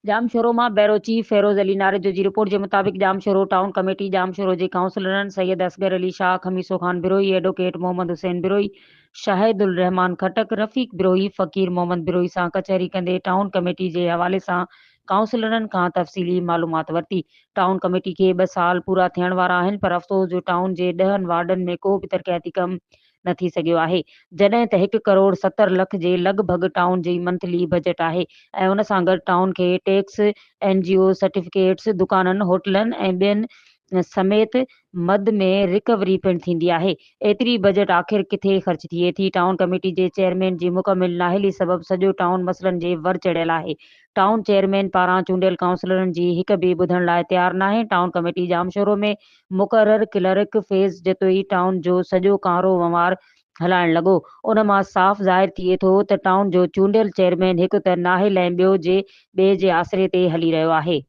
जामशोरो मां bureau chief Feroz Ali नारेजो जी report के मुताबिक जामशोरो टाउन कमेटी जामशोरो के काउंसलरन सैयद असगर अली शाह, खमीसो खान बिरोही, एडवोकेट मोहम्मद हुसैन बिरोही, शाहिदुल रहमान खटक, रफ़ीक बिरोही, फ़कीर मोहम्मद बिरोही सां कचहरी कंदे टाउन कमेटी के हवाले से काउंसलरन का तफ़सीली मालूमात वरती। टाउन कमेटी के 2 साल पूरा थियण वारा आहिनि, पर अफ़सोस जो टाउन के 10 वार्डन में को भी तरक़ियाती कम न थी सघियो आहे, जॾहिं त 1 करोड़ 70 लख जे लॻभॻ टाउन जी मंथली बजट आहे ऐं उन सां गॾु टाउन खे टैक्स, एनजीओ सर्टिफिकेट्स, दुकाननि, होटलनि ऐं ॿियनि समेत मद में रिकवरी पिणु थींदी आहे। एतिरी बजट आख़िर किथे ख़र्च थिए थी? टाउन कमेटी जे चेयरमैन जी मुकमिल नाहिली सबबि सॼो टाउन मसइलनि जे वर चढ़ियल आहे। टाउन चेयरमैन पारां चूंडियल काउंसलरनि जी हिक बि ॿुधण लाइ तयारु नाहे। टाउन कमेटी जामशोरो में मुक़रर क्लर्क फेज़ जतोई टाउन जो सॼो कारो वंवार हलाइण लॻो। उन मां साफ़ ज़ाहिर थिए थो त टाउन जो चूंडियल चेयरमैन हिकु त नाहिल ऐं ॿिए जे आसरे ते हली रहियो आहे।